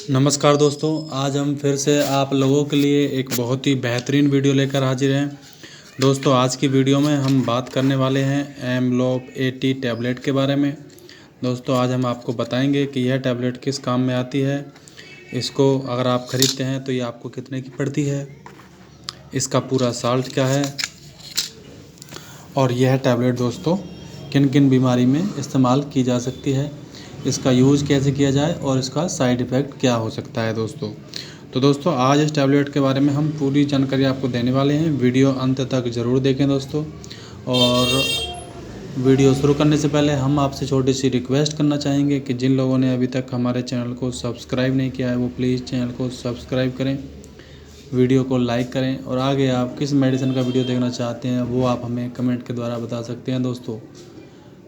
नमस्कार दोस्तों, आज हम फिर से आप लोगों के लिए एक बहुत ही बेहतरीन वीडियो लेकर हाजिर हैं। दोस्तों, आज की वीडियो में हम बात करने वाले हैं एमलॉप 80 टैबलेट के बारे में। दोस्तों, आज हम आपको बताएंगे कि यह टैबलेट किस काम में आती है, इसको अगर आप ख़रीदते हैं तो ये आपको कितने की पड़ती है, इसका पूरा साल्ट क्या है और यह टैबलेट दोस्तों किन किन बीमारी में इस्तेमाल की जा सकती है, इसका यूज़ कैसे किया जाए और इसका साइड इफ़ेक्ट क्या हो सकता है। दोस्तों आज इस टैबलेट के बारे में हम पूरी जानकारी आपको देने वाले हैं। वीडियो अंत तक ज़रूर देखें दोस्तों। और वीडियो शुरू करने से पहले हम आपसे छोटी सी रिक्वेस्ट करना चाहेंगे कि जिन लोगों ने अभी तक हमारे चैनल को सब्सक्राइब नहीं किया है वो प्लीज़ चैनल को सब्सक्राइब करें, वीडियो को लाइक करें और आगे आप किस मेडिसिन का वीडियो देखना चाहते हैं वो आप हमें कमेंट के द्वारा बता सकते हैं दोस्तों।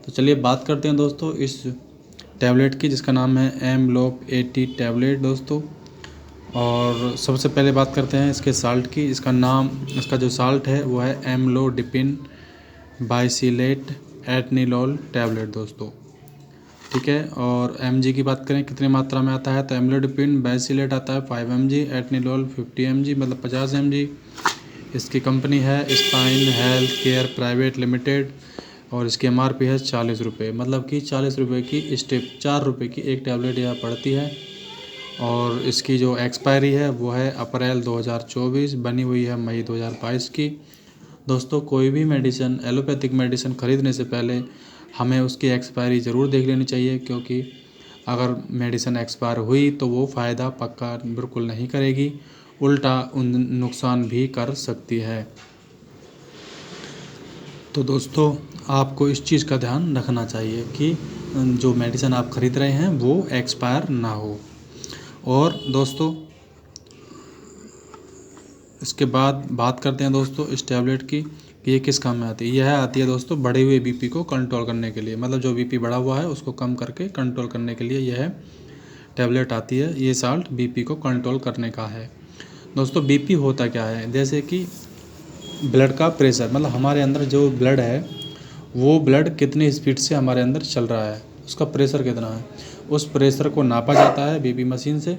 तो चलिए बात करते हैं दोस्तों इस टैबलेट की, जिसका नाम है एमलॉप 80 टैबलेट दोस्तों। और सबसे पहले बात करते हैं इसके साल्ट की। इसका जो साल्ट है वो है एम्लोडिपिन बाइसिलेट एटनिलॉल टैबलेट दोस्तों, ठीक है। और mg की बात करें कितनी मात्रा में आता है, तो एम्लोडिपिन बाइसिलेट आता है 5 mg, एटनिलॉल 50 mg मतलब 50 mg। इसकी कंपनी है spine health care private limited और इसकी MRP है 40 रुपये, मतलब कि 40 रुपये की स्टेप 4 रुपये की एक टैबलेट यह पड़ती है। और इसकी जो एक्सपायरी है वो है अप्रैल 2024, बनी हुई है मई 2022 की। दोस्तों, कोई भी मेडिसिन एलोपैथिक मेडिसिन ख़रीदने से पहले हमें उसकी एक्सपायरी ज़रूर देख लेनी चाहिए, क्योंकि अगर मेडिसिन एक्सपायर हुई तो वो फ़ायदा पक्का बिल्कुल नहीं करेगी, उल्टा नुकसान भी कर सकती है। तो दोस्तों, आपको इस चीज़ का ध्यान रखना चाहिए कि जो मेडिसिन आप ख़रीद रहे हैं वो एक्सपायर ना हो। और दोस्तों इसके बाद बात करते हैं दोस्तों इस टैबलेट की कि ये किस काम में आती है। यह आती है दोस्तों बढ़े हुए बीपी को कंट्रोल करने के लिए, मतलब जो बीपी बढ़ा हुआ है उसको कम करके कंट्रोल करने के लिए यह टैबलेट आती है। ये साल्ट बीपी को कंट्रोल करने का है। दोस्तों, बीपी होता क्या है, जैसे कि ब्लड का प्रेशर, मतलब हमारे अंदर जो ब्लड है वो ब्लड कितनी स्पीड से हमारे अंदर चल रहा है, उसका प्रेशर कितना है, उस प्रेशर को नापा जाता है बीपी मशीन से।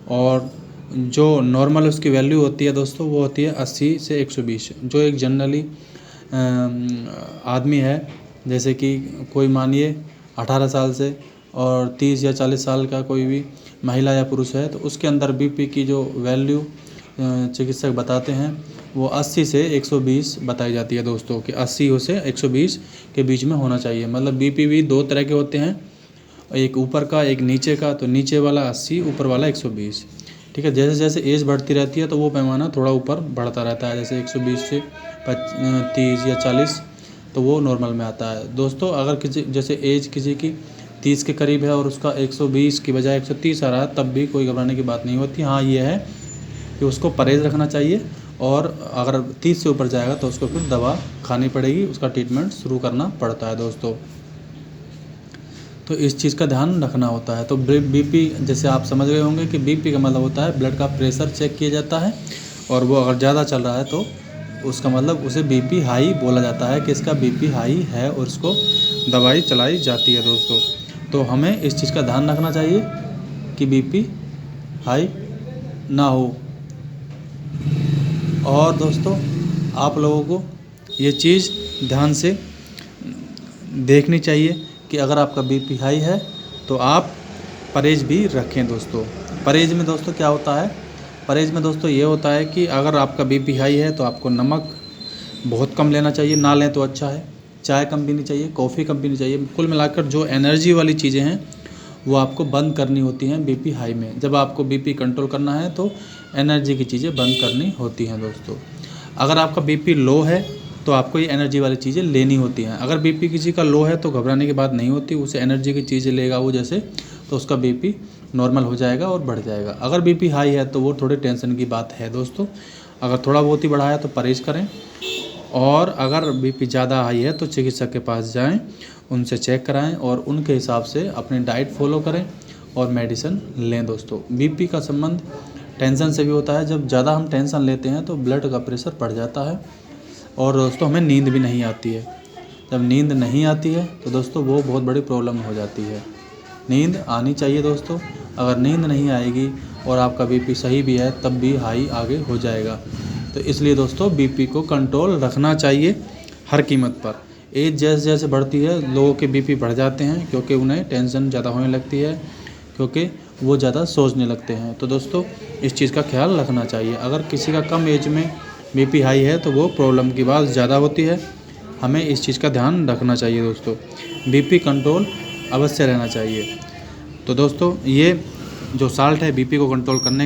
और जो नॉर्मल उसकी वैल्यू होती है दोस्तों वो होती है 80 से 120। जो एक जनरली आदमी है, जैसे कि कोई मानिए 18 साल से और 30 या 40 साल का कोई भी महिला या पुरुष है, तो उसके अंदर बीपी की जो वैल्यू चिकित्सक बताते हैं वो 80 से 120 बताई जाती है दोस्तों, कि 80 से 120 के बीच में होना चाहिए। मतलब बीपी भी दो तरह के होते हैं, एक ऊपर का एक नीचे का। तो नीचे वाला 80, ऊपर वाला 120, ठीक है। जैसे जैसे एज बढ़ती रहती है तो वो पैमाना थोड़ा ऊपर बढ़ता रहता है, जैसे 120 से 30 या 40 तो वो नॉर्मल में आता है दोस्तों। अगर किसी जैसे एज किसी की 30 के करीब है और उसका 120 की बजाय 130 आ रहा है, तब भी कोई घबराने की बात नहीं होती। हाँ, ये है कि उसको परहेज़ रखना चाहिए, और अगर 30 से ऊपर जाएगा तो उसको फिर दवा खानी पड़ेगी, उसका ट्रीटमेंट शुरू करना पड़ता है दोस्तों। तो इस चीज़ का ध्यान रखना होता है। तो बीपी, जैसे आप समझ गए होंगे कि बीपी का मतलब होता है ब्लड का प्रेशर चेक किया जाता है, और वो अगर ज़्यादा चल रहा है तो उसका मतलब उसे बीपी हाई बोला जाता है, कि इसका बीपी हाई है और इसको दवाई चलाई जाती है दोस्तों। तो हमें इस चीज़ का ध्यान रखना चाहिए कि बीपी हाई ना हो। और दोस्तों, आप लोगों को ये चीज़ ध्यान से देखनी चाहिए कि अगर आपका बीपी हाई है तो आप परहेज़ भी रखें दोस्तों। परहेज़ में दोस्तों क्या होता है, परहेज़ में दोस्तों ये होता है कि अगर आपका बीपी हाई है तो आपको नमक बहुत कम लेना चाहिए, ना लें तो अच्छा है। चाय कम पीनी चाहिए, कॉफ़ी कम पीनी चाहिए। कुल मिलाकर जो एनर्जी वाली चीज़ें हैं वो आपको बंद करनी होती हैं बीपी हाई में। जब आपको बीपी कंट्रोल करना है तो एनर्जी की चीज़ें बंद करनी होती हैं दोस्तों। अगर आपका बीपी लो है तो आपको ये एनर्जी वाली चीज़ें लेनी होती हैं। अगर बीपी किसी का लो है तो घबराने की बात नहीं होती, उसे एनर्जी की चीज़ें लेगा वो जैसे, तो उसका बीपी नॉर्मल हो जाएगा और बढ़ जाएगा। अगर बीपी हाई है तो वो थोड़े टेंशन की बात है दोस्तों। अगर थोड़ा बहुत ही बढ़ा है तो परहेज़ करें, और अगर बीपी ज़्यादा हाई है तो चिकित्सक के पास जाएं, उनसे चेक कराएं और उनके हिसाब से अपनी डाइट फॉलो करें और मेडिसिन लें दोस्तों। बीपी का संबंध टेंशन से भी होता है। जब ज़्यादा हम टेंशन लेते हैं तो ब्लड का प्रेशर बढ़ जाता है, और दोस्तों हमें नींद भी नहीं आती है। जब नींद नहीं आती है तो दोस्तों वो बहुत बड़ी प्रॉब्लम हो जाती है। नींद आनी चाहिए दोस्तों। अगर नींद नहीं आएगी और आपका बीपी सही भी है तब भी हाई आगे हो जाएगा। तो इसलिए दोस्तों बीपी को कंट्रोल रखना चाहिए हर कीमत पर। एज जैसे जैसे बढ़ती है लोगों के बीपी बढ़ जाते हैं क्योंकि उन्हें टेंशन ज़्यादा होने लगती है, क्योंकि वो ज़्यादा सोचने लगते हैं। तो दोस्तों इस चीज़ का ख्याल रखना चाहिए। अगर किसी का कम एज में बीपी हाई है तो वो प्रॉब्लम की बात ज़्यादा होती है, हमें इस चीज़ का ध्यान रखना चाहिए। दोस्तों बीपी कंट्रोल अवश्य रहना चाहिए। तो दोस्तों ये जो साल्ट है बीपी को कंट्रोल करने